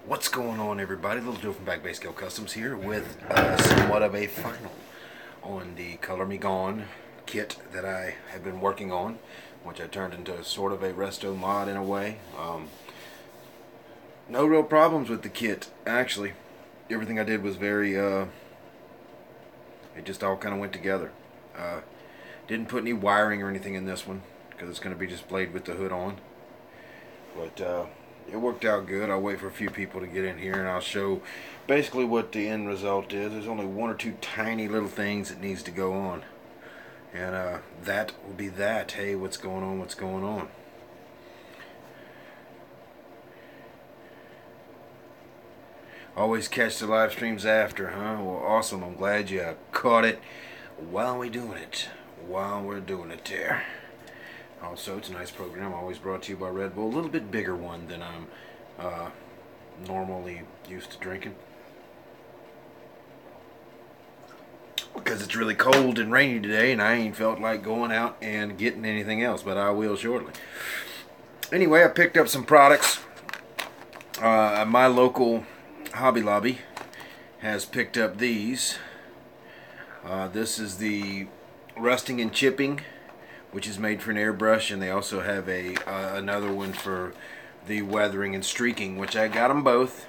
What's going on, everybody? Little Joe from Back Bay Scale Customs here with somewhat of a final on the Color Me Gone kit that I have been working on, which I turned into sort of a resto mod in a way. No real problems with the kit, actually. Everything I did was very, it just all kind of went together. Didn't put any wiring or anything in this one, because it's going to be just blade with the hood on. But, it worked out good. I'll wait for a few people to get in here and I'll show basically what the end result is. There's only one or two tiny little things that needs to go on. And that will be that. Hey, what's going on? What's going on? Always catch the live streams after, huh? Well, awesome. I'm glad you caught it while we're doing it. While we're doing it there. Also, tonight's program always brought to you by Red Bull. A little bit bigger one than I'm normally used to drinking. Because it's really cold and rainy today and I ain't felt like going out and getting anything else, but I will shortly. Anyway, I picked up some products. My local Hobby Lobby has picked up these. This is the Rusting and Chipping, which is made for an airbrush, and they also have a another one for the weathering and streaking, which I got them both.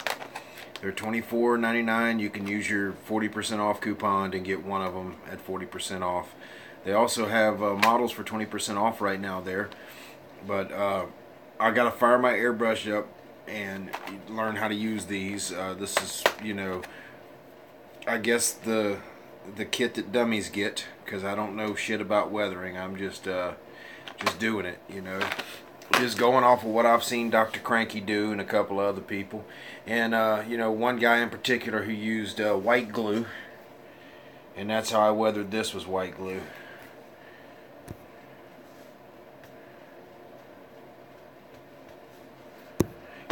They're $24.99. You can use your 40% off coupon and get one of them at 40% off. They also have models for 20% off right now there. But I got to fire my airbrush up and learn how to use these. This is, you know, I guess the kit that dummies get, because I don't know shit about weathering. I'm just doing it, you know, just going off of what I've seen Dr. Cranky do and a couple of other people. And you know, one guy in particular who used white glue, and that's how I weathered this, was white glue.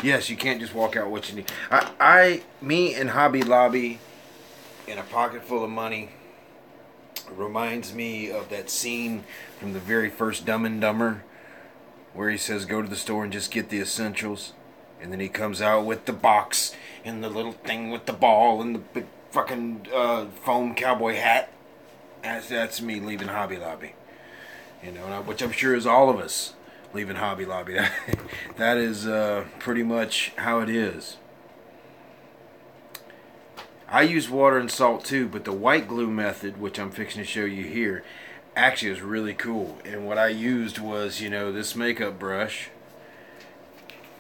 Yes, you can't just walk out what you need. Me and Hobby Lobby in a pocket full of money reminds me of that scene from the very first Dumb and Dumber where he says go to the store and just get the essentials, and then he comes out with the box and the little thing with the ball and the big fucking foam cowboy hat. That's me leaving Hobby Lobby, you know, which I'm sure is all of us leaving Hobby Lobby. That is pretty much how it is. I use water and salt too, but the white glue method, which I'm fixing to show you here, actually is really cool. And what I used was, you know, this makeup brush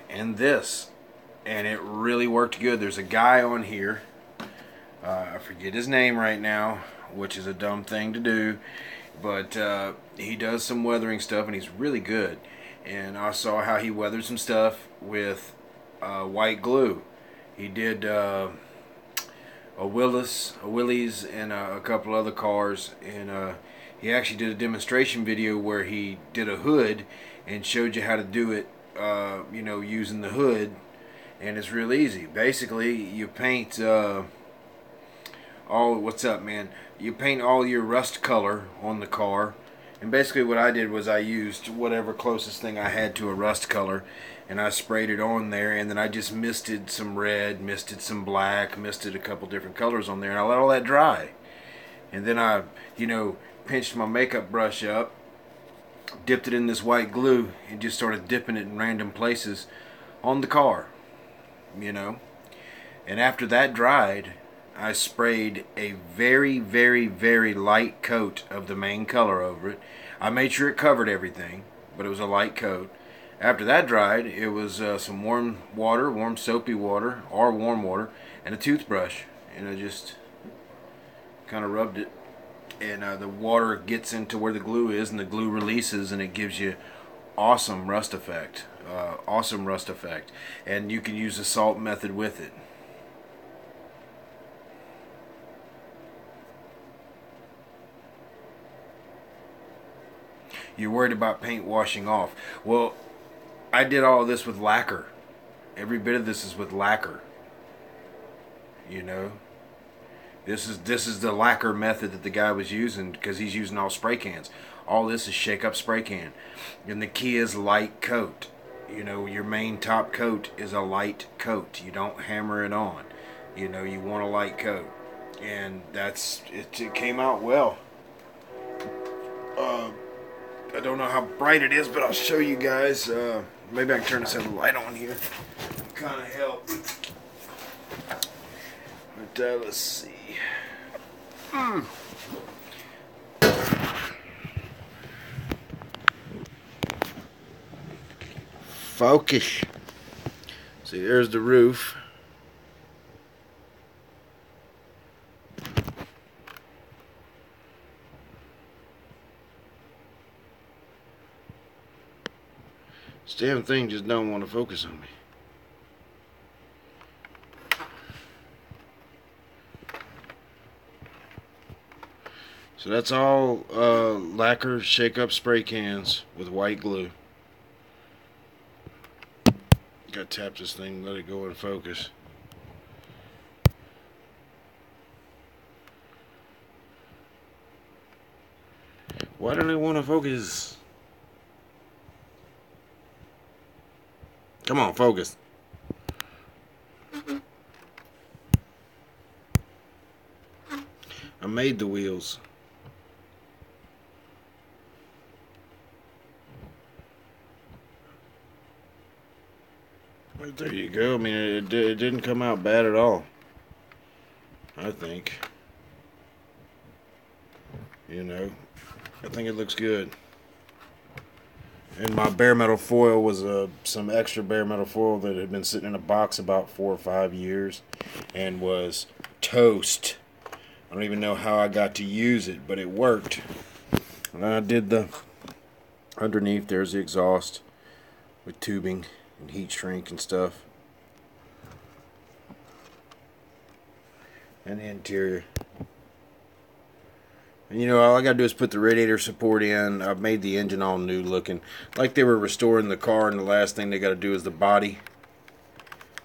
and this, and it really worked good. There's a guy on here, I forget his name right now, which is a dumb thing to do, but he does some weathering stuff and he's really good. And I saw how he weathered some stuff with white glue. He did a Willys and a couple other cars, and he actually did a demonstration video where he did a hood and showed you how to do it, you know, using the hood, and it's real easy. Basically, you paint what's up, man? You paint all your rust color on the car, and basically what I did was I used whatever closest thing I had to a rust color, and I sprayed it on there, and then I just misted some red, misted some black, misted a couple different colors on there, and I let all that dry. And then I, you know, pinched my makeup brush up, dipped it in this white glue, and just started dipping it in random places on the car, you know. And after that dried, I sprayed a very, very, very light coat of the main color over it. I made sure it covered everything, but it was a light coat. After that dried, it was some warm water, warm soapy water, or warm water, and a toothbrush. And I just kind of rubbed it. And the water gets into where the glue is, and the glue releases, and it gives you awesome rust effect. Awesome rust effect. And you can use the salt method with it. You're worried about paint washing off. Well, I did all of this with lacquer. Every bit of this is with lacquer. You know, this is the lacquer method that the guy was using, because he's using all spray cans. All this is shake up spray can, and the key is light coat. You know, your main top coat is a light coat. You don't hammer it on. You know, you want a light coat. And that's it. It came out well. I don't know how bright it is, but I'll show you guys. Maybe I can turn this other light on here. Kind of help. But let's see. Focus. See, there's the roof. This damn thing just don't want to focus on me. So that's all lacquer shake-up spray cans with white glue. Gotta tap this thing, let it go in focus. Why don't it want to focus? Come on, focus. I made the wheels. Right there you go. I mean, it didn't come out bad at all, I think. You know, I think it looks good. And my bare metal foil was some extra bare metal foil that had been sitting in a box about 4 or 5 years and was toast. I don't even know how I got to use it, but it worked. And I did the underneath. There's the exhaust with tubing and heat shrink and stuff. And the interior. And you know, all I gotta do is put the radiator support in. I've made the engine all new looking, like they were restoring the car, and the last thing they gotta do is the body.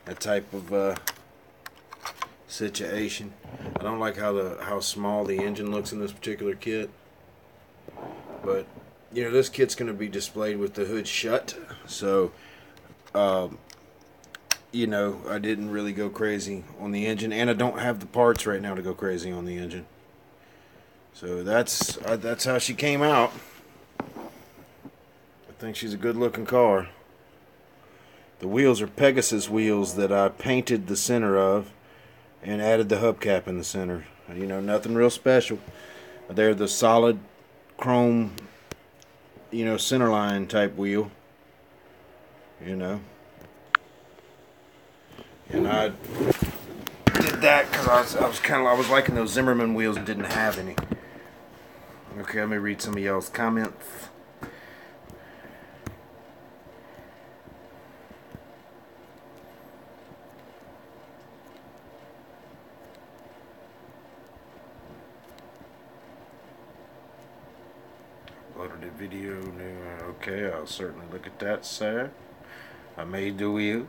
That type of situation. I don't like how small the engine looks in this particular kit. But you know, this kit's gonna be displayed with the hood shut, so you know, I didn't really go crazy on the engine, and I don't have the parts right now to go crazy on the engine. So that's how she came out. I think she's a good looking car. The wheels are Pegasus wheels that I painted the center of and added the hubcap in the center. You know, nothing real special. They're the solid chrome, you know, centerline type wheel. You know. And I did that because I was liking those Zimmerman wheels and didn't have any. Okay, let me read some of y'all's comments. Uploaded a video new. Okay, I'll certainly look at that, sir. I made the wheels.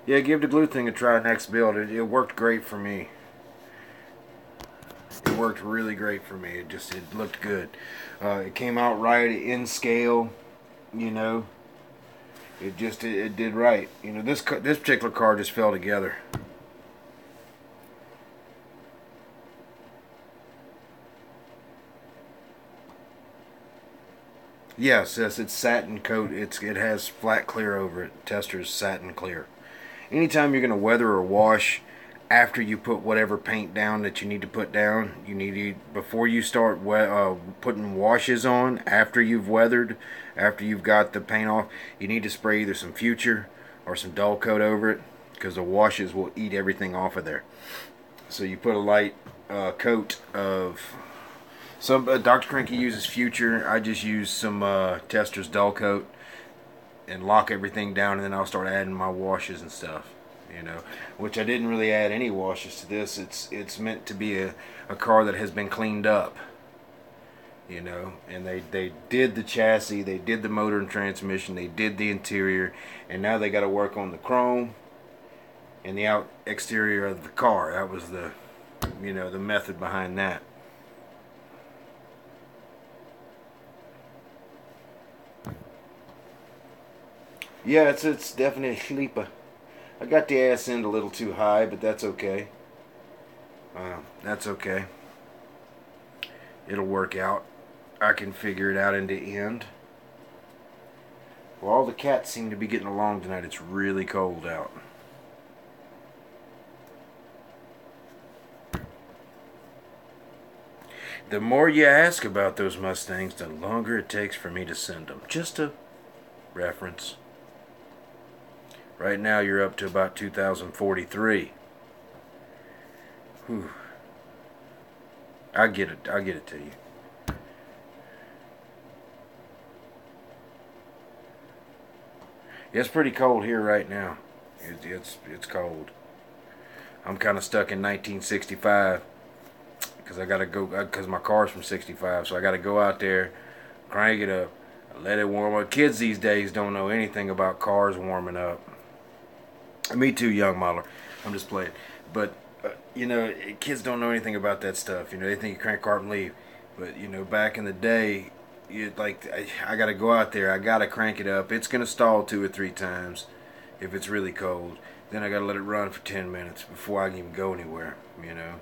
Yeah, give the glue thing a try next build. It worked great for me. It worked really great for me. It looked good. It came out right in scale. You know, it did right. You know, this particular car just fell together. Yes, it's satin coat. It has flat clear over it. Tester's satin clear. Anytime you're going to weather or wash after you put whatever paint down that you need to put down, before you start putting washes on, after you've weathered, after you've got the paint off, you need to spray either some Future or some dull coat over it, because the washes will eat everything off of there. So you put a light coat of some. Dr. Cranky uses Future. I just use some Tester's dull coat and lock everything down, and then I'll start adding my washes and stuff, you know, which I didn't really add any washes to this. It's meant to be a car that has been cleaned up, you know, and they did the chassis, they did the motor and transmission, they did the interior, and now they got to work on the chrome and the out exterior of the car. That was the, you know, the method behind that. Yeah, it's definitely a sleeper. I got the ass end a little too high, but that's okay. That's okay. It'll work out. I can figure it out in the end. Well, all the cats seem to be getting along tonight. It's really cold out. The more you ask about those Mustangs, the longer it takes for me to send them. Just a reference. Right now you're up to about 2043. Whew. I'll get it to you. It's pretty cold here right now. It's cold. I'm kind of stuck in 1965 because I gotta go because my car's from '65, so I gotta go out there, crank it up, let it warm up. Kids these days don't know anything about cars warming up. Me too, young Mahler. I'm just playing, but you know, kids don't know anything about that stuff. You know, they think you crank car up and leave, but you know, back in the day, I gotta go out there. I gotta crank it up. It's gonna stall 2 or 3 times if it's really cold. Then I gotta let it run for 10 minutes before I can even go anywhere. You know.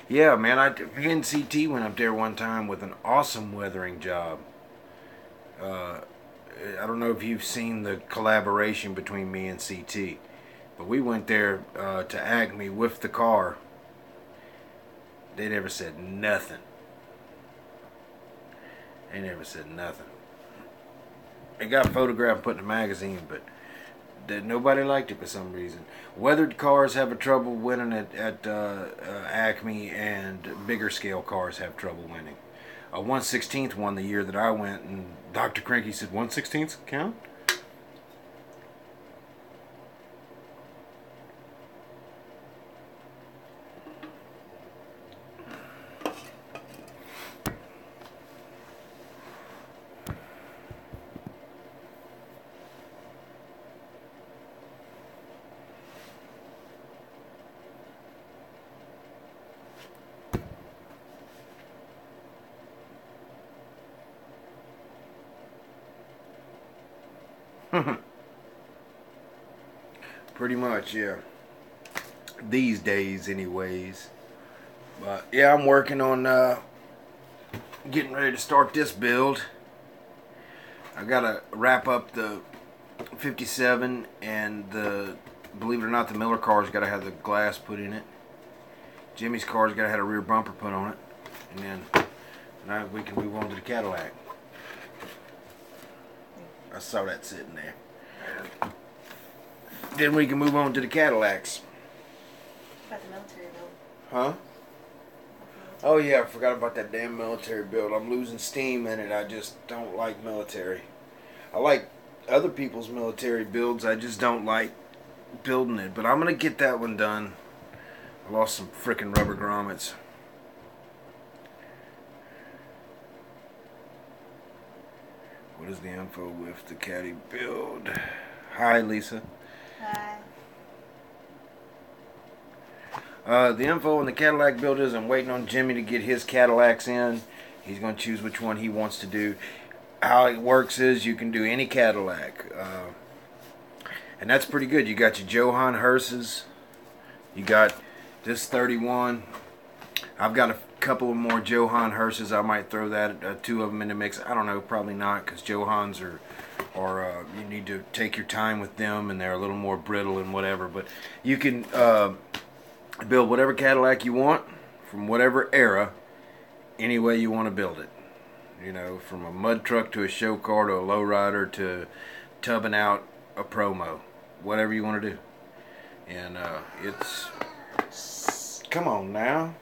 Yeah, man. Me and CT went up there one time with an awesome weathering job. Uh, I don't know if you've seen the collaboration between me and CT, but we went there to Acme with the car. They never said nothing. They never said nothing. It got photographed and put in a magazine, but nobody liked it for some reason. Weathered cars have a trouble winning at Acme, and bigger scale cars have trouble winning. A 1/16 won the year that I went, and Dr. Cranky said, 1/16 count? Pretty much, yeah. These days, anyways. But yeah, I'm working on getting ready to start this build. I gotta wrap up the 57, and believe it or not, the Miller car's gotta have the glass put in it. Jimmy's car's gotta have a rear bumper put on it, and then now we can move on to the Cadillac. I saw that sitting there. Then we can move on to the Cadillacs. About the military build. Huh? Oh yeah, I forgot about that damn military build. I'm losing steam in it. I just don't like military. I like other people's military builds. I just don't like building it. But I'm gonna get that one done. I lost some frickin' rubber grommets. What is the info with the Caddy build? Hi, Lisa. Hi. The info on the Cadillac build is I'm waiting on Jimmy to get his Cadillacs in. He's going to choose which one he wants to do. How it works is you can do any Cadillac. And that's pretty good. You got your Johann Hearses. You got this 31. I've got a couple of more Johann Hearses. I might throw that 2 of them in the mix. I don't know, probably not, because Johanns are you need to take your time with them, and they're a little more brittle and whatever. But you can build whatever Cadillac you want from whatever era, any way you want to build it. You know, from a mud truck to a show car to a lowrider to tubbing out a promo, whatever you want to do. And it's, come on now.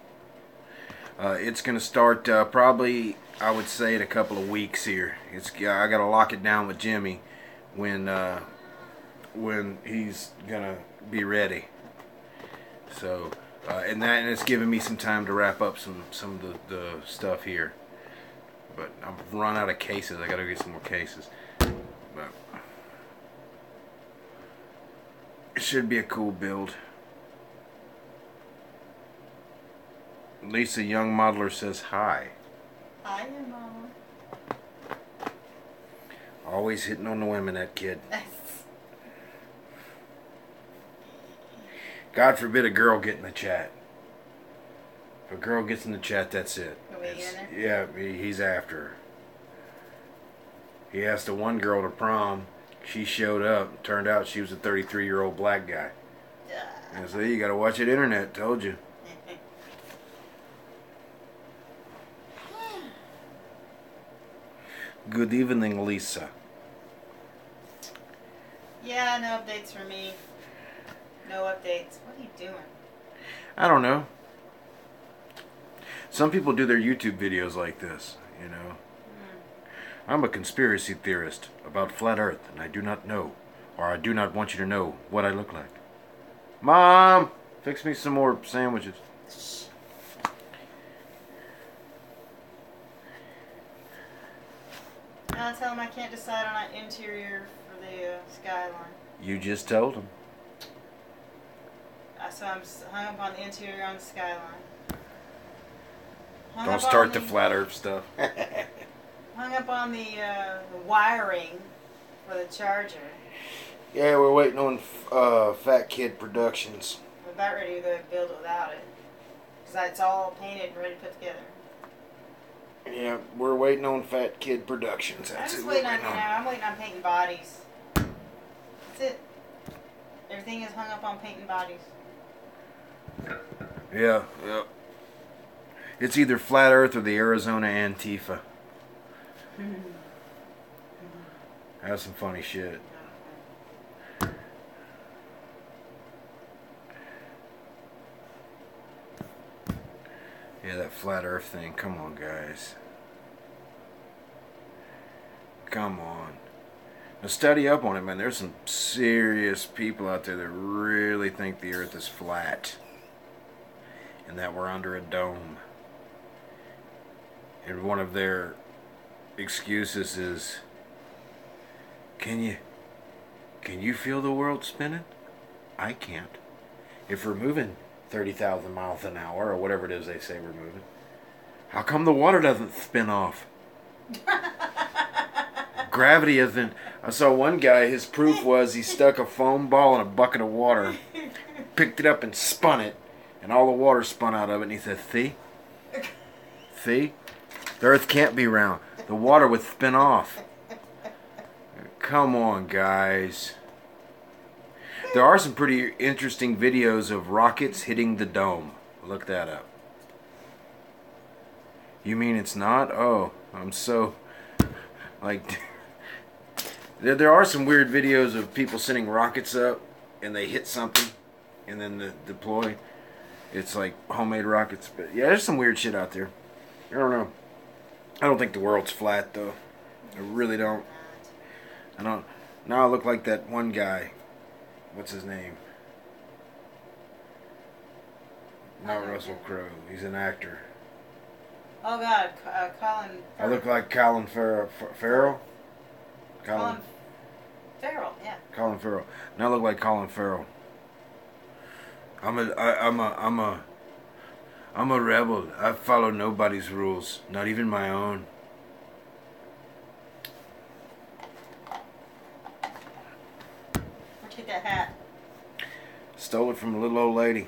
It's going to start probably I would say in a couple of weeks here. I got to lock it down with Jimmy when he's gonna be ready. So and it's giving me some time to wrap up some of the stuff here. But I've run out of cases. I got to get some more cases. But it should be a cool build. Lisa Young Modeler says hi. Hi, your mama. Always hitting on the women, that kid. God forbid a girl get in the chat. If a girl gets in the chat, that's it. Yeah, he's after her. He asked the one girl to prom. She showed up. Turned out she was a 33-year-old black guy. And so you gotta watch it internet, told you. Good evening, Lisa. Yeah, no updates for me. No updates. What are you doing? I don't know. Some people do their YouTube videos like this, you know. I'm a conspiracy theorist about flat Earth, and I do not know, or I do not want you to know what I look like. Mom, fix me some more sandwiches. I'll tell him I can't decide on an interior for the Skyline. You just told him. So I'm hung up on the interior on the Skyline. Don't start the flat Earth stuff. Hung up on the wiring for the charger. Yeah, we're waiting on Fat Kid Productions. We're about ready to go build it without it. Because it's all painted and ready to put together. Yeah, we're waiting on Fat Kid Productions. That's I'm waiting on painting bodies. That's it. Everything is hung up on painting bodies. Yeah. It's either Flat Earth or the Arizona Antifa. That's some funny shit. Yeah, that Flat Earth thing. Come on, guys. Come on. Now study up on it, man. There's some serious people out there that really think the Earth is flat. And that we're under a dome. And one of their excuses is, can you feel the world spinning? I can't. If we're moving 30,000 miles an hour, or whatever it is they say we're moving, how come the water doesn't spin off? Gravity isn't. I saw one guy, his proof was he stuck a foam ball in a bucket of water, picked it up and spun it, and all the water spun out of it, and he said, see? See? The Earth can't be round. The water would spin off. Come on, guys. There are some pretty interesting videos of rockets hitting the dome. Look that up. You mean it's not? Oh, I'm so... Like... There are some weird videos of people sending rockets up, and they hit something, and then they deploy. It's like homemade rockets. But yeah, there's some weird shit out there. I don't know. I don't think the world's flat, though. I really don't. I don't. Now I look like that one guy. What's his name? Not Russell Crowe. He's an actor. Oh God, Colin. I look like Colin Farrell. Colin Farrell, yeah. Colin Farrell. Now I look like Colin Farrell. I'm a rebel. I follow nobody's rules, not even my own. Where'd you get that hat? Stole it from a little old lady.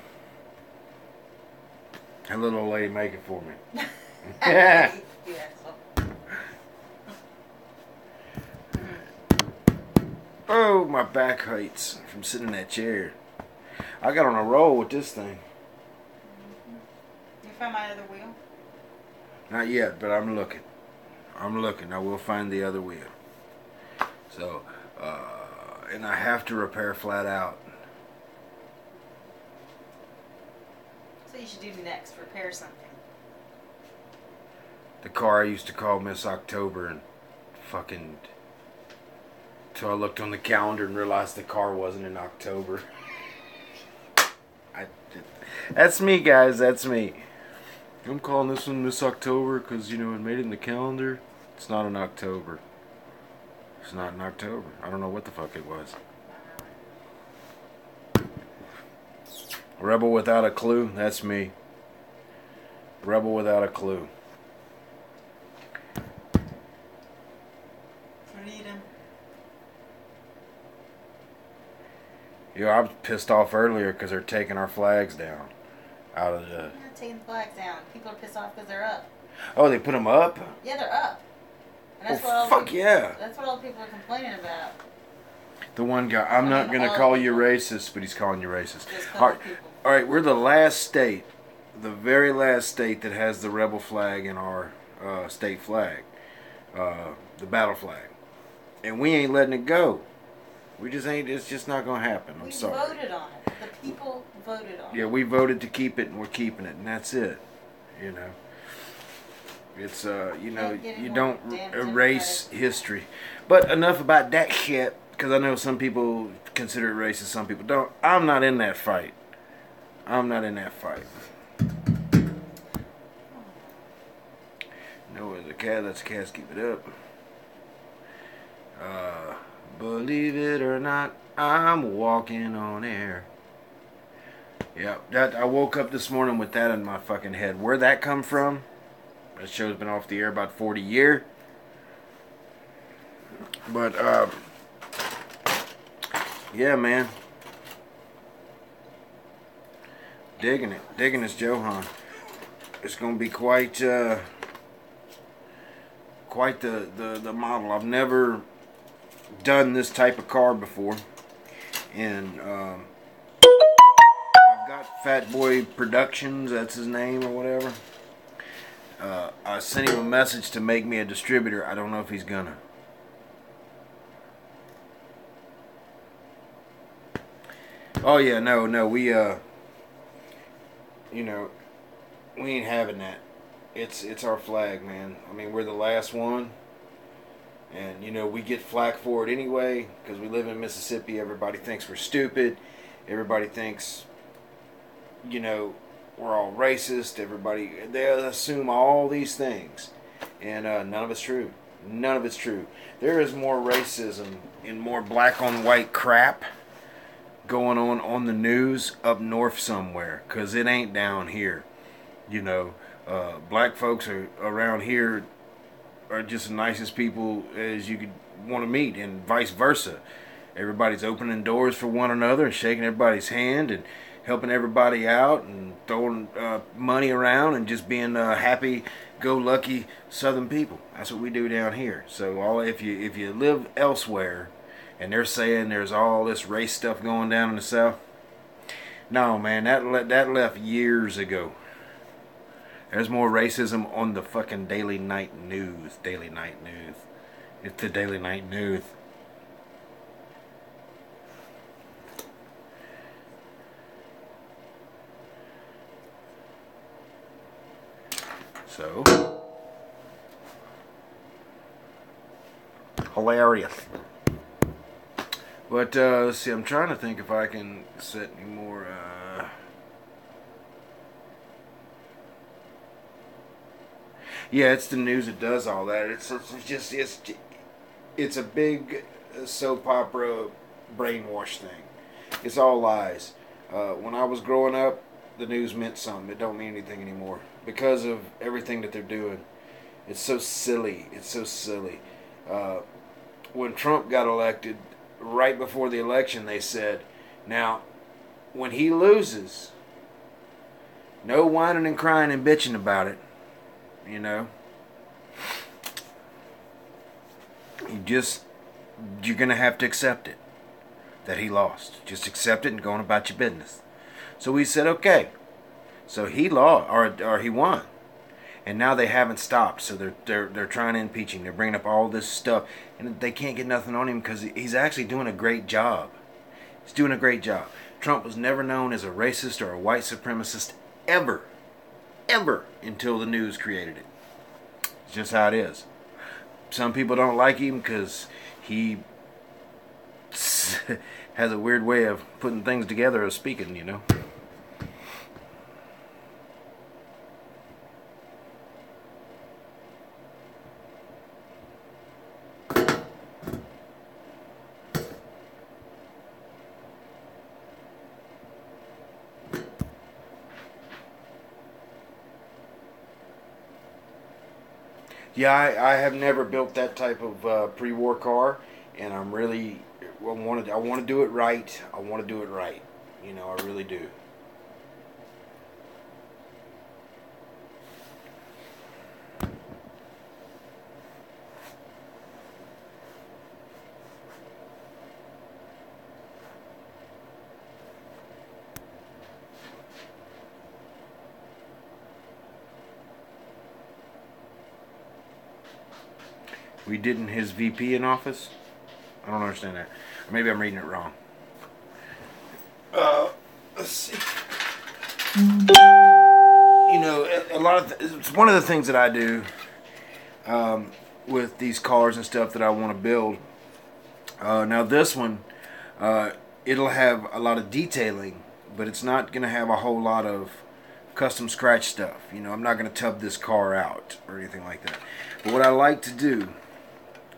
That little old lady make it for me. Yeah. Oh, my back hurts from sitting in that chair. I got on a roll with this thing. You found my other wheel? Not yet, but I'm looking. I'm looking. I will find the other wheel. So, and I have to repair flat out. So you should do next, repair something. The car I used to call Miss October, and fucking till I looked on the calendar and realized the car wasn't in October. That's me, guys. That's me. I'm calling this one Miss October because, you know, it made it in the calendar. It's not in October. It's not in October. I don't know what the fuck it was. Rebel without a clue. That's me. Rebel without a clue. Freedom. Yo, I was pissed off earlier because they're taking our flags down. Out of the... They're not taking the flags down. People are pissed off because they're up. Oh, they put them up? Yeah, they're up. And that's Well, what fuck yeah. That's what all people are complaining about. The one guy, I'm not going to all call you people. racist, but he's calling you racist. Just All right, people. all right, we're the last state, the very last state that has the rebel flag in our state flag, the battle flag. And we ain't letting it go. We just ain't, it's just not going to happen. I'm We sorry. voted on it. The people voted on it. Yeah, we voted to keep it and we're keeping it, and that's it. You know. It's, you know, Can't get any you more don't damn erase democratic. history. But enough about that shit, because I know some people consider it racist, some people don't. I'm not in that fight. I'm not in that fight. No, as a cat, let's cats keep it up. Believe it or not, I'm walking on air. Yeah, that I woke up this morning with that in my fucking head. Where'd that come from? That show's been off the air about 40 years. But, yeah, man. Digging it. Digging this Johan. It's going to be quite the model. I've never done this type of car before. And, I've got Fat Boy Productions, that's his name or whatever. I sent him a message to make me a distributor. I don't know if he's gonna. Oh yeah, no, we you know, we ain't having that. It's our flag, man. I mean, we're the last one, and you know we get flack for it anyway because we live in Mississippi. Everybody thinks we're stupid. Everybody thinks, you know, we're all racist. Everybody, they assume all these things, and none of it's true. None of it's true. There is more racism and more black on white crap going on the news up north somewhere, because it ain't down here. You know, black folks are around here are just the nicest people as you could want to meet, and vice versa. Everybody's opening doors for one another and shaking everybody's hand and helping everybody out and throwing money around and just being happy-go-lucky Southern people. That's what we do down here. So if you live elsewhere and they're saying there's all this race stuff going down in the South, no, man, that left years ago. There's more racism on the fucking Daily Night News. Daily Night News. It's the Daily Night News. So, hilarious. But, let's see, I'm trying to think if I can set any more, yeah, it's the news that does all that. It's a big soap opera brainwash thing. It's all lies. When I was growing up, the news meant something. It don't mean anything anymore because of everything that they're doing. It's so silly. It's so silly. When Trump got elected, right before the election, they said, now, when he loses, no whining and crying and bitching about it. You know, you're gonna have to accept it that he lost. Just accept it and go on about your business. So we said, okay. So he lost, or he won, and now they haven't stopped. So they're trying to impeach him. They're bringing up all this stuff, and they can't get nothing on him because he's actually doing a great job. He's doing a great job. Trump was never known as a racist or a white supremacist ever until the news created it. just how it is. Some people don't like him because he has a weird way of putting things together, of speaking, you know. Yeah, I have never built that type of pre-war car, and I'm really I want to do it right. I want to do it right. You know, I really do. We didn't his VP in office? I don't understand that. Maybe I'm reading it wrong. Let's see. You know, a lot of it's one of the things that I do with these cars and stuff that I want to build. Now this one, it'll have a lot of detailing, but it's not going to have a whole lot of custom scratch stuff. You know, I'm not going to tub this car out or anything like that. But what I like to do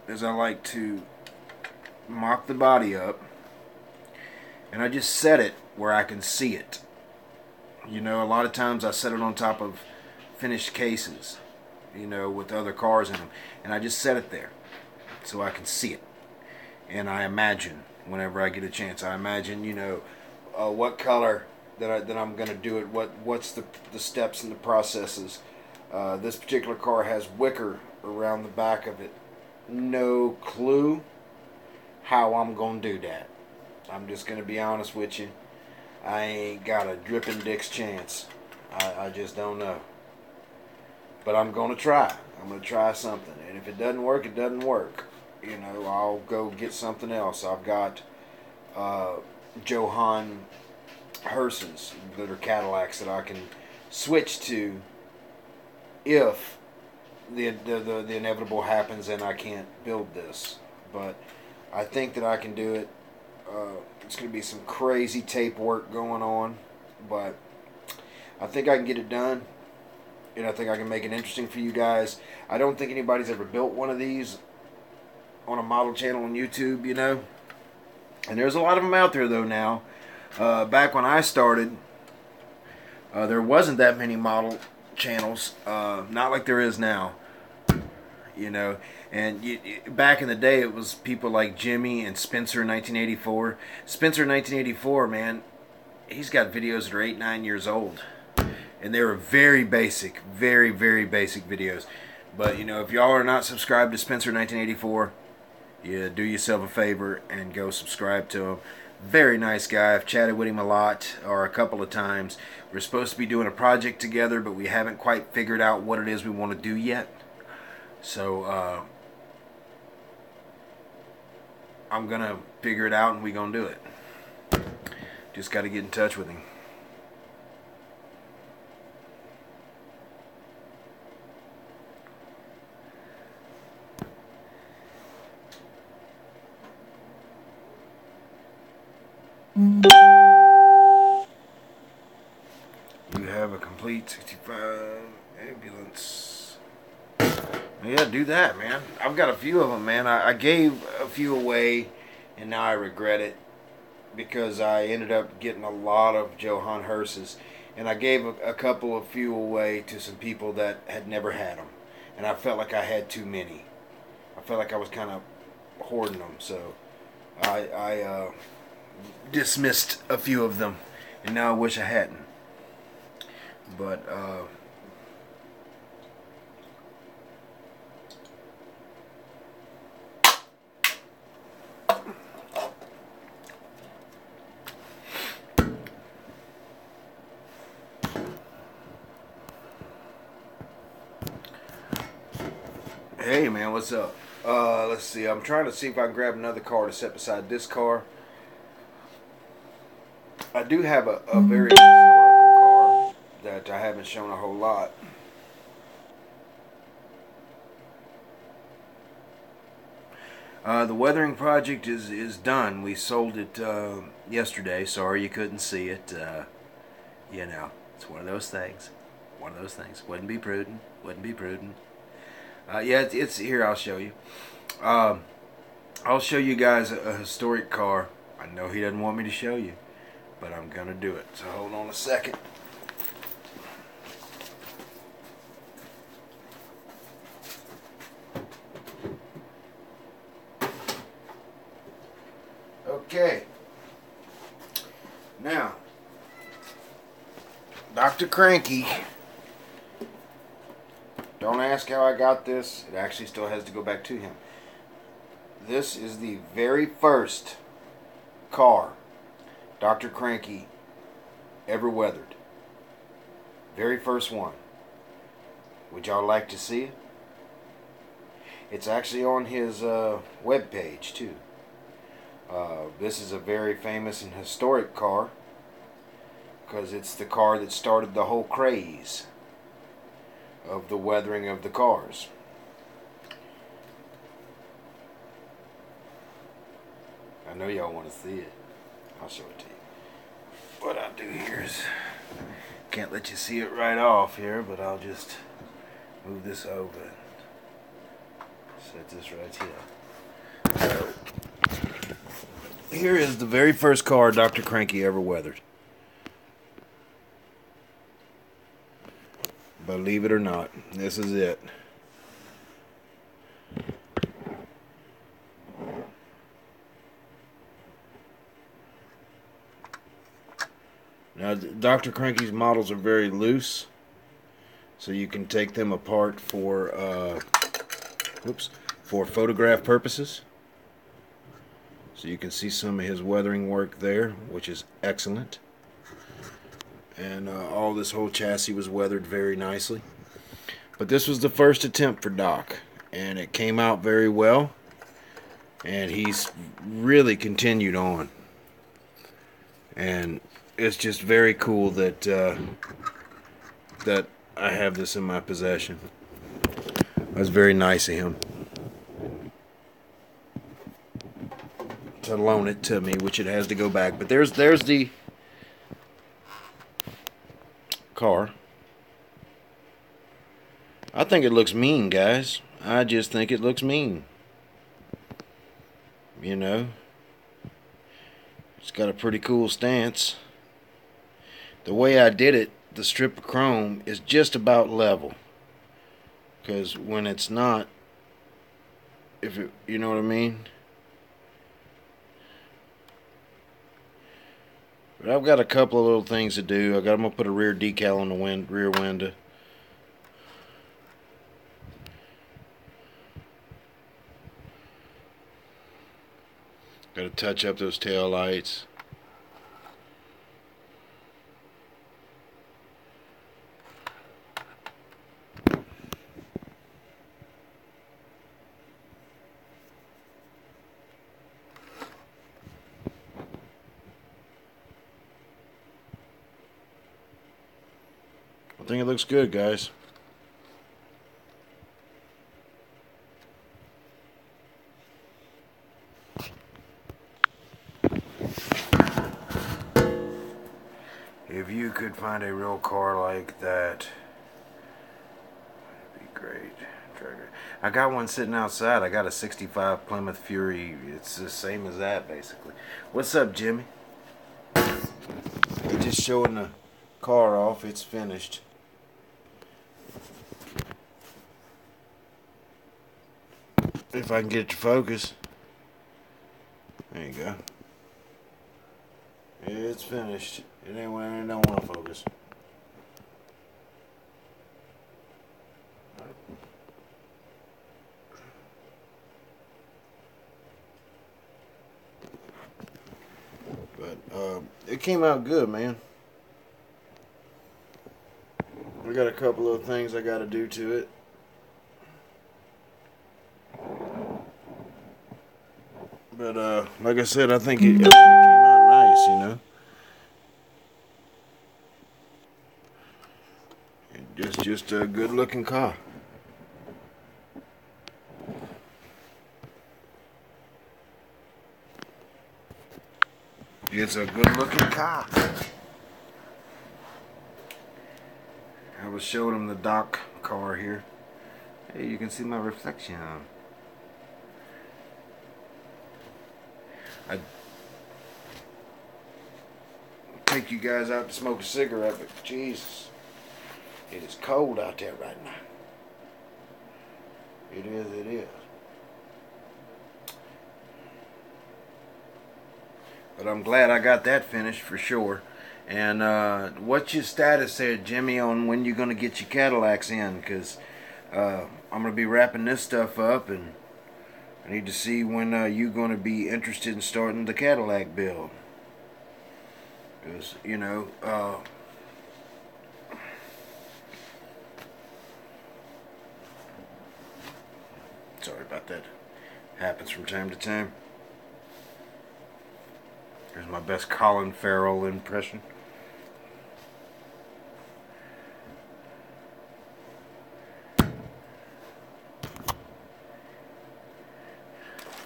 is I like to mock the body up, and I just set it where I can see it. You know, a lot of times I set it on top of finished cases, you know, with other cars in them, and I just set it there so I can see it. And I imagine, whenever I get a chance, I imagine, you know, what color that I'm going to do it, what's the steps and the processes. This particular car has wicker around the back of it. No clue how I'm going to do that. I'm just going to be honest with you. I ain't got a dripping dick's chance. I just don't know. But I'm going to try. I'm going to try something. And if it doesn't work, it doesn't work. You know, I'll go get something else. I've got Johann hearses that are Cadillacs that I can switch to if the inevitable happens and I can't build this. But I think that I can do it. It's going to be some crazy tape work going on, but I think I can get it done, and I think I can make it interesting for you guys. I don't think anybody's ever built one of these on a model channel on YouTube, you know. And there's a lot of them out there, though, now. Back when I started, there wasn't that many model channels, not like there is now, you know. And back in the day, it was people like Jimmy and Spencer in 1984. Spencer in 1984, man, he's got videos that are 8, 9 years old. And they were very basic, very, very basic videos. But, you know, if y'all are not subscribed to Spencer 1984, you do yourself a favor and go subscribe to him. Very nice guy. I've chatted with him a lot, or a couple of times. We're supposed to be doing a project together, but we haven't quite figured out what it is we want to do yet. So, I'm going to figure it out and we're going to do it. Just got to get in touch with him. You have a complete 65 ambulance. Yeah, do that, man. I've got a few of them, man. I gave a few away, and now I regret it because I ended up getting a lot of Johann hearses, and I gave a couple of few away to some people that had never had them, and I felt like I had too many. I felt like I was kind of hoarding them, so I dismissed a few of them, and now I wish I hadn't. But hey man, what's up? Let's see. I'm trying to see if I can grab another car to set beside this car. I do have a very historical car that I haven't shown a whole lot. The weathering project is done. We sold it yesterday. Sorry you couldn't see it. You know, it's one of those things. One of those things. Wouldn't be prudent. Wouldn't be prudent. Yeah, it's here. I'll show you. I'll show you guys a historic car. I know he doesn't want me to show you, but I'm gonna do it. So hold on a second. Okay. Now, Dr. Cranky. Don't ask how I got this. It actually still has to go back to him. This is the very first car Dr. Cranky ever weathered. Very first one. Would y'all like to see it? It's actually on his web page too. This is a very famous and historic car because it's the car that started the whole craze of the weathering of the cars. I know y'all want to see it. I'll show it to you. What I'll do here is, can't let you see it right off here, but I'll just move this over and set this right here. So, here is the very first car Dr. Cranky ever weathered. Believe it or not, this is it. Now, Dr. Cranky's models are very loose, so you can take them apart for photograph purposes. So you can see some of his weathering work there, which is excellent. And all this whole chassis was weathered very nicely. But this was the first attempt for Doc, and it came out very well. And he's really continued on. And it's just very cool that that I have this in my possession. That's very nice of him to loan it to me, which it has to go back. But there's the car. I think it looks mean, guys. I just think it looks mean. You know, it's got a pretty cool stance. The way I did it, the strip of chrome is just about level. Because when it's not, you know what I mean? But I've got a couple of little things to do. I'm gonna put a rear decal on the rear window. Got to touch up those tail lights. I think it looks good, guys. If you could find a real car like that, it'd be great. I got one sitting outside. I got a 65 Plymouth Fury. It's the same as that, basically. What's up, Jimmy? You're just showing the car off. It's finished. If I can get it to focus. There you go. It's finished. It don't want to focus. But it came out good, man. I got a couple of things I got to do to it. But like I said, I think it came out nice, you know. Just a good looking car. It's a good looking car. I was showing him the dock car here. Hey, you can see my reflection. I'd take you guys out to smoke a cigarette, but Jesus, it is cold out there right now. It is, it is. But I'm glad I got that finished for sure. And what's your status there, Jimmy, on when you're going to get your Cadillacs in? Because I'm going to be wrapping this stuff up, and I need to see when you're going to be interested in starting the Cadillac build. Because, you know, sorry about that. Happens from time to time. Here's my best Colin Farrell impression.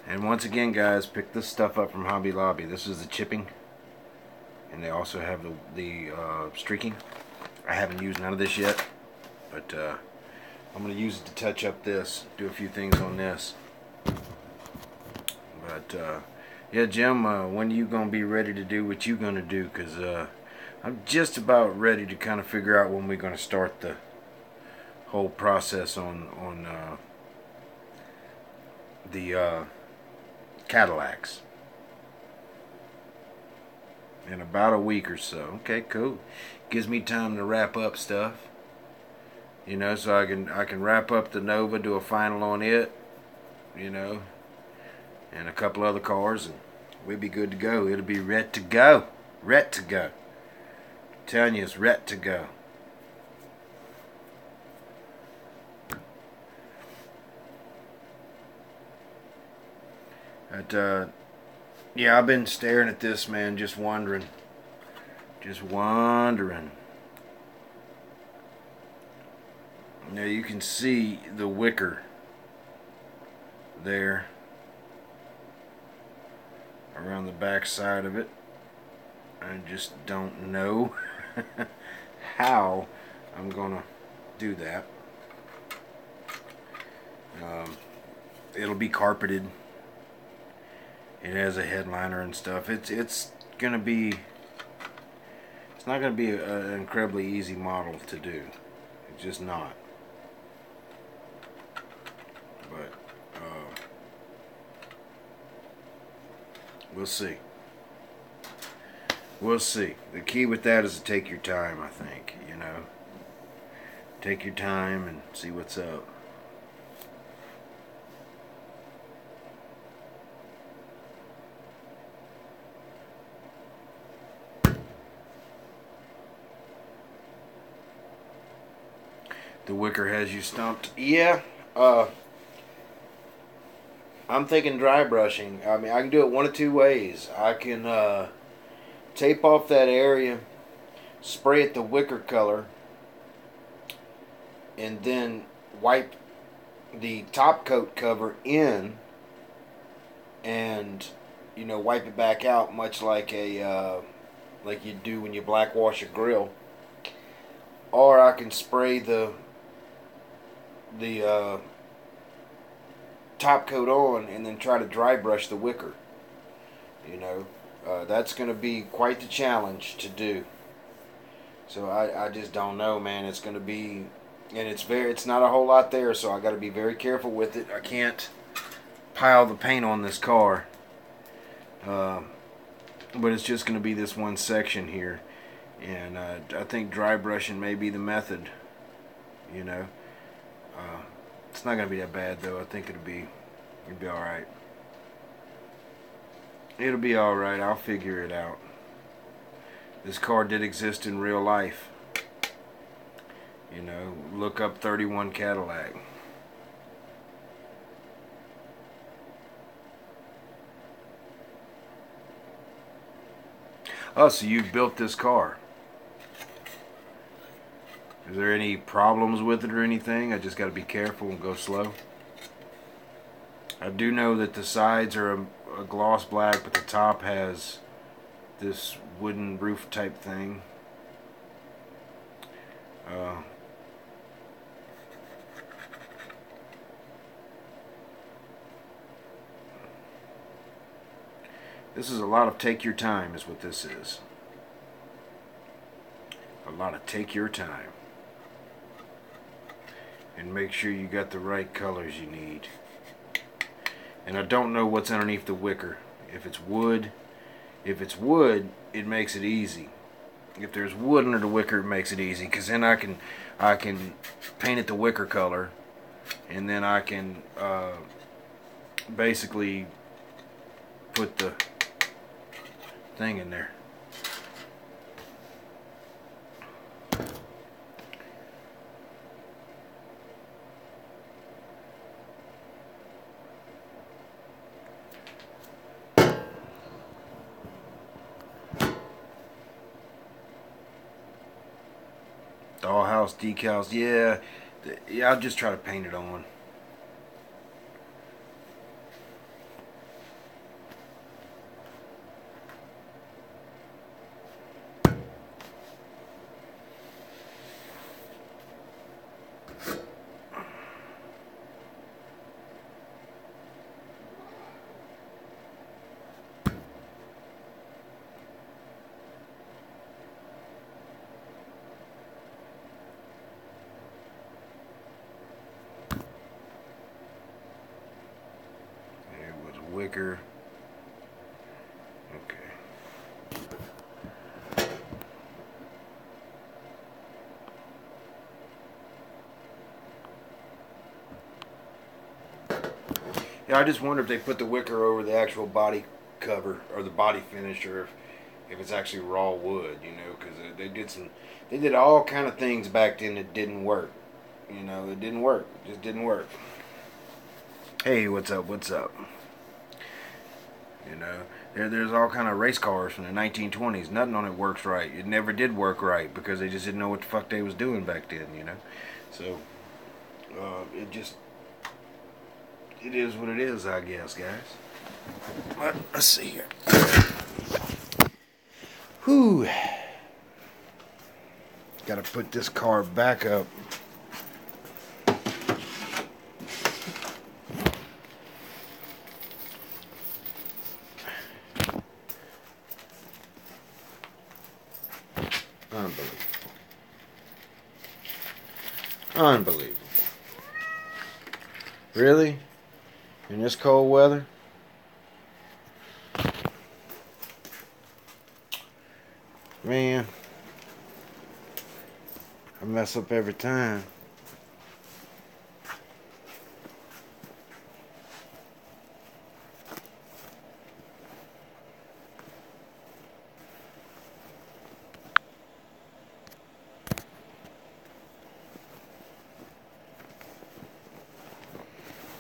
And once again, guys, pick this stuff up from Hobby Lobby. This is the chipping, and they also have the streaking. I haven't used none of this yet, but I'm going to use it to touch up this, do a few things on this. But yeah, Jim, when are you going to be ready to do what you're going to do? Because I'm just about ready to kind of figure out when we're going to start the whole process on the Cadillacs. In about a week or so. Okay, cool. Gives me time to wrap up stuff. You know, so I can wrap up the Nova, do a final on it, you know, and a couple other cars, and we'll be good to go. It'll be ready to go. Ready to go. I'm telling you, it's ready to go. But, yeah, I've been staring at this, man, just wondering. Just wondering. Now you can see the wicker there around the back side of it. I just don't know how I'm gonna do that. It'll be carpeted. It has a headliner and stuff. It's gonna be. It's not gonna be an incredibly easy model to do. It's just not. But we'll see. We'll see. The key with that is to take your time, I think. You know, take your time and see what's up. The wicker has you stumped. Yeah. I'm thinking dry brushing. I mean, I can do it one of two ways. I can tape off that area, spray it the wicker color, and then wipe the top coat cover in, and you know, wipe it back out, much like a like you do when you black wash a grill. Or I can spray the top coat on and then try to dry brush the wicker. You know, that's going to be quite the challenge to do. So I just don't know, man. It's going to be, and it's not a whole lot there, so I got to be very careful with it. I can't pile the paint on this car. But it's just going to be this one section here, and I think dry brushing may be the method. You know. It's not gonna be that bad though. I think it'll be all right. It'll be all right. I'll figure it out. This car did exist in real life. You know, look up 31 Cadillac. Oh, so you built this car. Is there any problems with it or anything? I just got to be careful and go slow. I do know that the sides are a gloss black, but the top has this wooden roof type thing. This is a lot of take your time is what this is. A lot of take your time. And make sure you got the right colors you need. And I don't know what's underneath the wicker. If it's wood, it makes it easy. If there's wood under the wicker, it makes it easy, because then I can paint it the wicker color, and then I can basically put the thing in there. Dollhouse decals, yeah, I'll just try to paint it on. Wicker. Okay. Yeah, I just wonder if they put the wicker over the actual body cover or the body finish, or if it's actually raw wood, you know, because they did all kind of things back then that didn't work. You know, it didn't work. It just didn't work. Hey, what's up? What's up? You know, there's all kind of race cars from the 1920s. Nothing on it works right. It never did work right because they just didn't know what the fuck they was doing back then, you know. So, it is what it is, I guess, guys. But, let's see here. Whew. Gotta put this car back up. Unbelievable. Really? In this cold weather? Man, I mess up every time.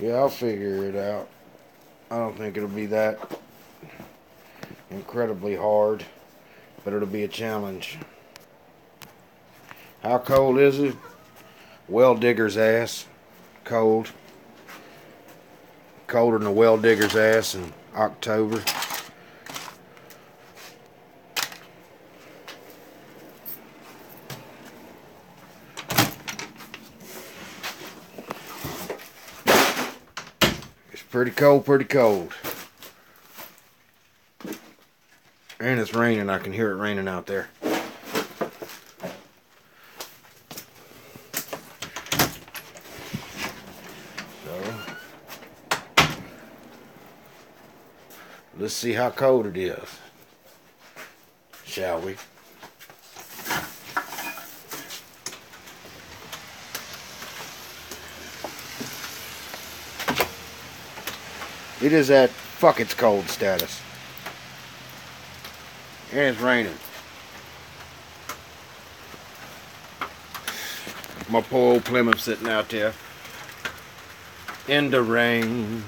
Yeah, I'll figure it out. I don't think it'll be that incredibly hard, but it'll be a challenge. How cold is it? Well digger's ass. Cold. Colder than a well digger's ass in October. Pretty cold, pretty cold. And it's raining. I can hear it raining out there. So, let's see how cold it is. Shall we? It is at fuck it's cold status. And it's raining. My poor old Plymouth sitting out there in the rain.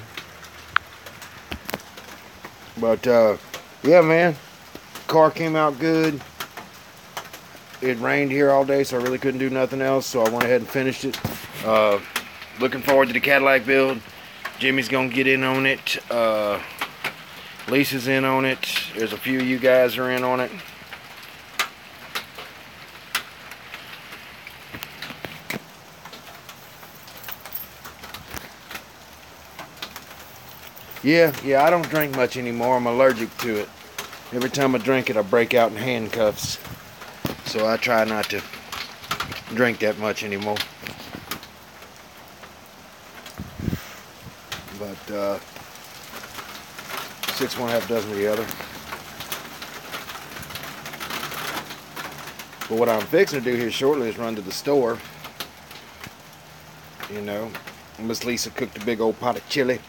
But yeah, man, car came out good. It rained here all day, so I really couldn't do nothing else, so I went ahead and finished it. Looking forward to the Cadillac build. Jimmy's gonna get in on it. We're Lisa's in on it. There's a few of you guys are in on it. Yeah, I don't drink much anymore. I'm allergic to it. Every time I drink it, I break out in handcuffs. So I try not to drink that much anymore. But 6 1/2 dozen of the other. But what I'm fixing to do here shortly is run to the store. You know, Miss Lisa cooked a big old pot of chili.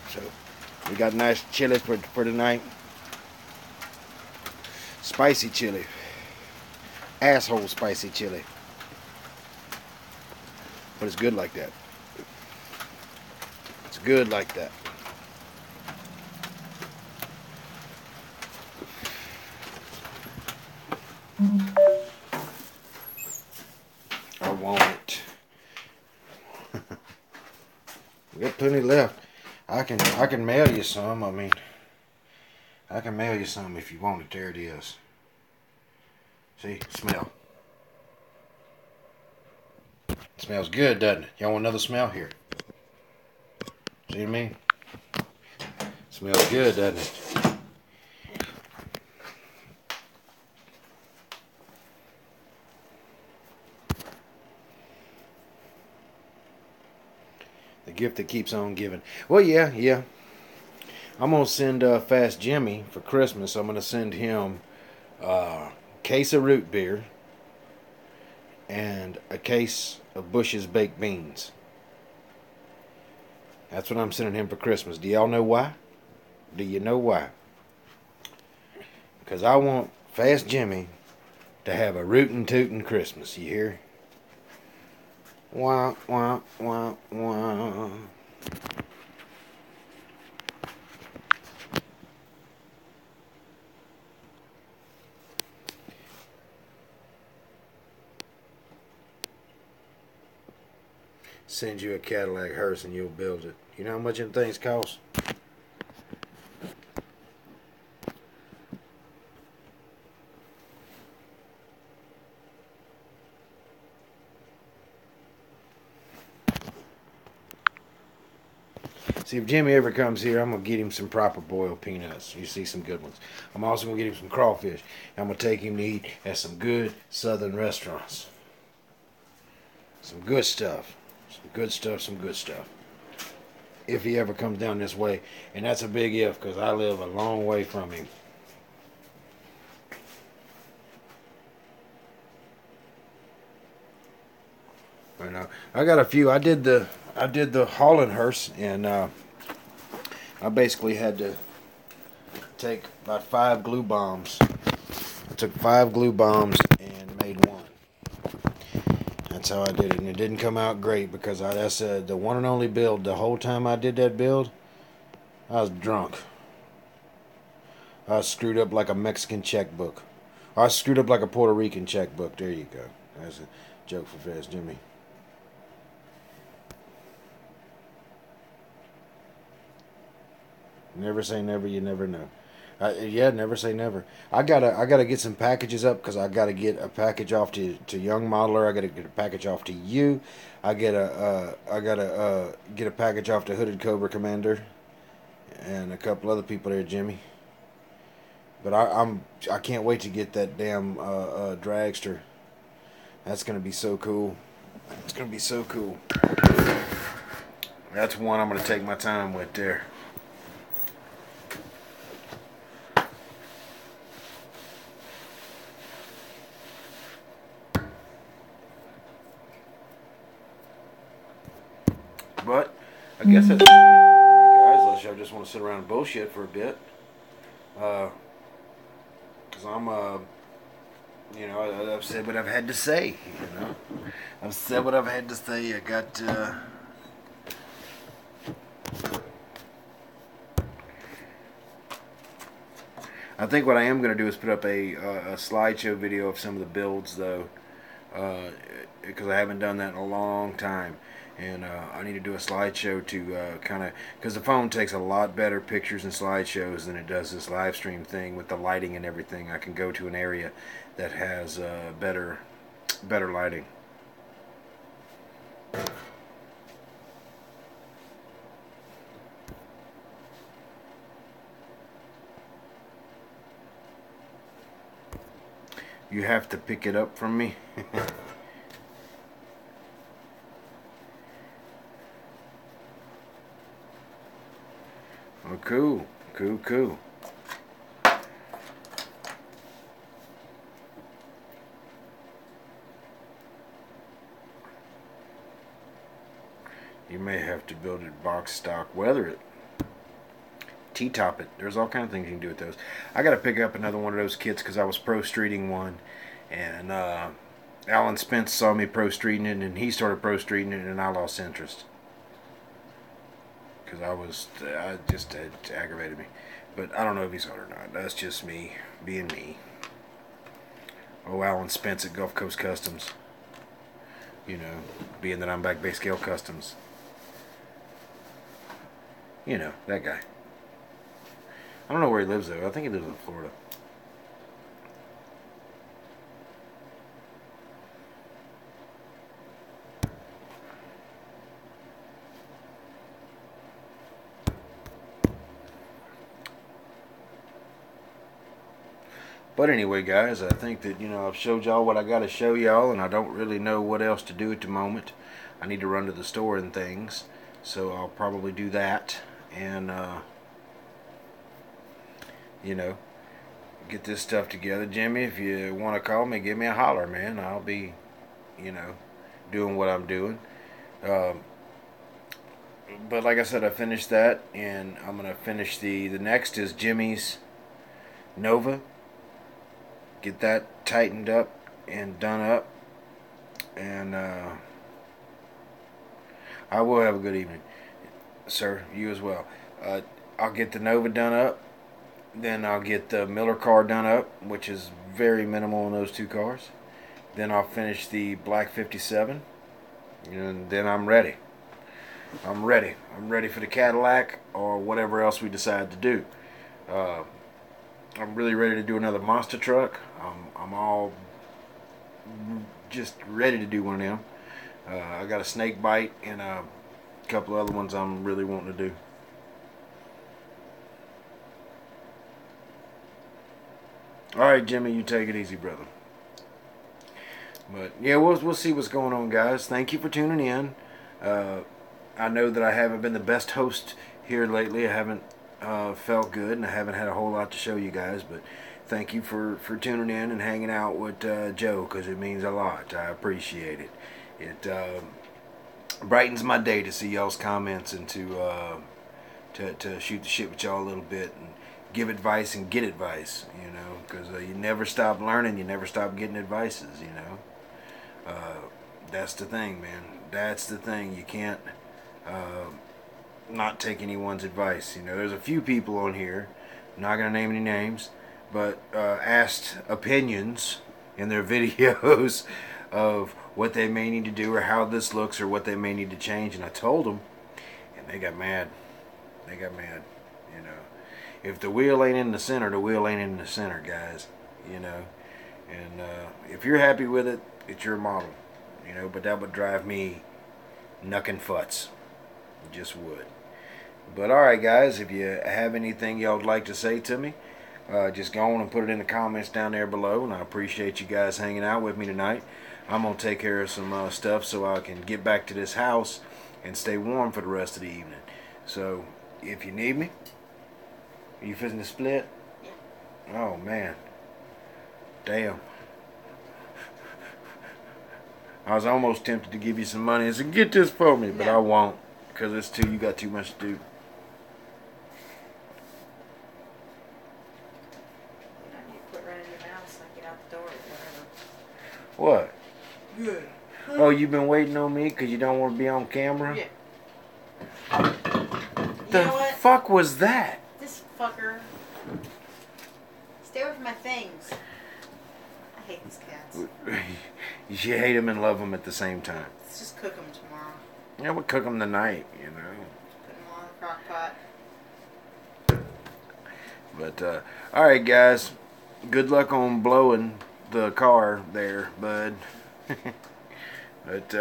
So we got nice chili for tonight. Spicy chili. Asshole spicy chili. But it's good like that. It's good like that. I want it. We got plenty left. I can mail you some. I mean, I can mail you some if you want it. There it is. See, smell. It smells good, doesn't it? Y'all want another smell? Here. See what I mean? Smells good, doesn't it? The gift that keeps on giving. Well, yeah. I'm going to send Fast Jimmy for Christmas. I'm going to send him a case of root beer and a case of Bush's baked beans. That's what I'm sending him for Christmas. Do y'all know why? Do you know why? Because I want Fast Jimmy to have a rootin' tootin' Christmas. You hear? Wah, wah, wah, wah. Send you a Cadillac hearse and you'll build it. You know how much them things cost? See, if Jimmy ever comes here, I'm going to get him some proper boiled peanuts. You see some good ones. I'm also going to get him some crawfish. I'm going to take him to eat at some good southern restaurants. Some good stuff. Some good stuff. If he ever comes down this way. And that's a big if, because I live a long way from him. I know. I got a few. I did the Holland hearse, and I basically had to take about 5 glue bombs. I took 5 glue bombs and made one. That's how I did it, and it didn't come out great because that's the one and only build. The whole time I did that build, I was drunk. I was screwed up like a Mexican checkbook. I was screwed up like a Puerto Rican checkbook. There you go. That's a joke for Fast Jimmy. Never say never. You never know. Never say never. I gotta get some packages up because I gotta get a package off to Young Modeler. I gotta get a package off to you. I gotta get a package off to Hooded Cobra Commander, and a couple other people there, Jimmy. But I can't wait to get that damn dragster. That's gonna be so cool. It's gonna be so cool. That's one I'm gonna take my time with there. But I guess that's it, guys. Unless y'all just want to sit around and bullshit for a bit, because I'm I've said what I've had to say. You know, I've said what I've had to say. I got. I think what I am going to do is put up a slideshow video of some of the builds, though, because I haven't done that in a long time. And I need to do a slideshow to kind of, because the phone takes a lot better pictures and slideshows than it does this live stream thing with the lighting and everything. I can go to an area that has better lighting. You have to pick it up from me. Oh, cool. Cool. You may have to build it box stock, weather it, T-top it. There's all kinds of things you can do with those. I got to pick up another one of those kits because I was pro streeting one, and Alan Spence saw me pro streeting it, and he started pro streeting it, and I lost interest because I just it aggravated me. But I don't know if he saw it or not. That's just me being me. Oh, Alan Spence at Gulf Coast Customs. You know, being that I'm back base scale customs. You know, that guy. I don't know where he lives though. I think he lives in Florida. But anyway, guys, I think that, you know, I've showed y'all what I got to show y'all, and I don't really know what else to do at the moment. I need to run to the store and things, so I'll probably do that, and, you know, get this stuff together. Jimmy, if you want to call me, give me a holler, man. I'll be, you know, doing what I'm doing. But like I said, I finished that, and I'm going to finish the next is Jimmy's Nova. Get that tightened up and done up, and I will have a good evening, sir. You as well. I'll get the Nova done up, then I'll get the Miller car done up, which is very minimal in those two cars. Then I'll finish the Black 57, and then I'm ready. I'm ready for the Cadillac or whatever else we decide to do. I'm really ready to do another monster truck. I'm all just ready to do one of them. I got a snake bite and a couple other ones I'm really wanting to do. Alright, Jimmy, you take it easy, brother. But yeah, we'll see what's going on, guys. Thank you for tuning in. I know that I haven't been the best host here lately. I haven't felt good, and I haven't had a whole lot to show you guys, but thank you for tuning in and hanging out with Joe, because it means a lot. I appreciate it. It brightens my day to see y'all's comments and to shoot the shit with y'all a little bit and give advice and get advice, you know, because you never stop learning, you never stop getting advices, you know. That's the thing, man. That's the thing. You can't not take anyone's advice. You know, there's a few people on here, I'm not going to name any names, but asked opinions in their videos of what they may need to do or how this looks or what they may need to change, and I told them, and they got mad. They got mad, you know. If the wheel ain't in the center, the wheel ain't in the center, guys, you know. And if you're happy with it, it's your model, you know, but that would drive me knuckin' futs. It just would. But alright, guys, if you have anything y'all would like to say to me, just go on and put it in the comments down there below, and I appreciate you guys hanging out with me tonight. I'm going to take care of some stuff so I can get back to this house and stay warm for the rest of the evening. So, if you need me, are you fixing to split? Yeah. Oh, man. Damn. I was almost tempted to give you some money and say, get this for me, but I won't, because you got too much to do. What? Good. Oh, you've been waiting on me because you don't want to be on camera? Yeah. The fuck was that? This fucker. Stay away from my things. I hate these cats. You hate them and love them at the same time. Let's just cook them tomorrow. Yeah, we'll cook them tonight, you know. Put them on the crock pot. But, alright guys, good luck on blowing the car there, bud. But,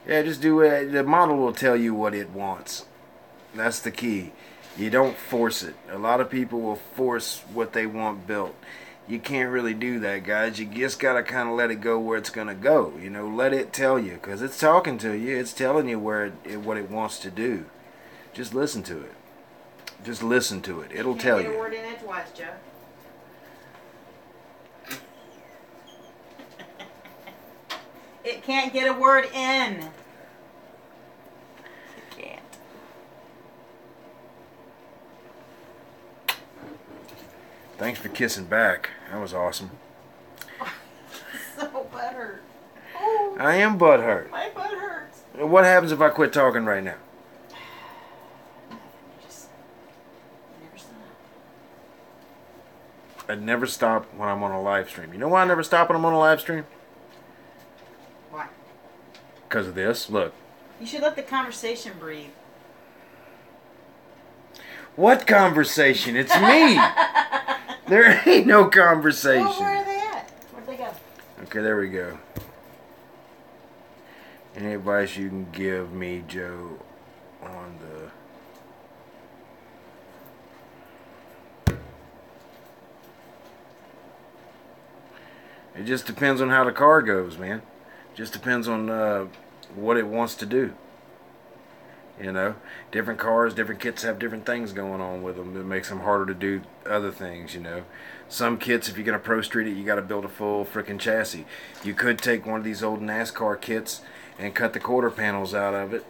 yeah, just do it. The model will tell you what it wants. That's the key. You don't force it. A lot of people will force what they want built. You can't really do that, guys. You just got to kind of let it go where it's going to go. You know, let it tell you, because it's talking to you. It's telling you what it wants to do. Just listen to it. Just listen to it. It'll tell you. Can't get a word in edgewise, Joe. It can't get a word in. It can't. Thanks for kissing back. That was awesome. So butthurt. Oh, I am butthurt. my butt hurts. What happens if I quit talking right now? Just never stop. I never stop when I'm on a live stream. You know why I never stop when I'm on a live stream? Why? Because of this. Look. You should let the conversation breathe. What conversation? It's me. There ain't no conversation. Well, where are they at? Where'd they go? Okay, there we go. Any advice you can give me, Joe, on the... It just depends on how the car goes, man. Just depends on what it wants to do. You know, different cars, different kits have different things going on with them. It makes them harder to do other things, you know. Some kits, if you're going to Pro Street it, you got to build a full freaking chassis. You could take one of these old NASCAR kits and cut the quarter panels out of it,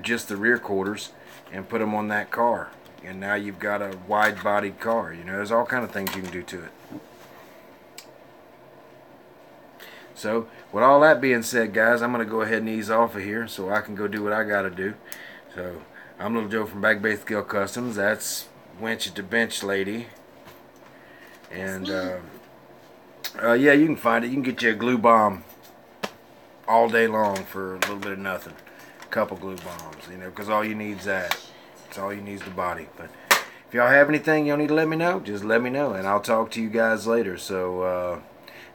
just the rear quarters, and put them on that car. And now you've got a wide-bodied car. You know, there's all kind of things you can do to it. So, with all that being said, guys, I'm going to go ahead and ease off of here so I can go do what I got to do. So, I'm Little Joe from Back Bay Skill Customs. That's Winch at the Bench Lady. And, yeah, you can find it. You can get you a glue bomb all day long for a little bit of nothing. A couple glue bombs, you know, because all you need is that. That's all you need is the body. But if y'all have anything y'all need to let me know, just let me know. And I'll talk to you guys later. So,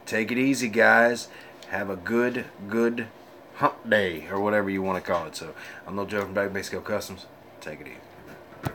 take it easy, guys. Have a good hump day, or whatever you want to call it. So, I'm Little Joe from Back Bay Skill Customs. Take it easy.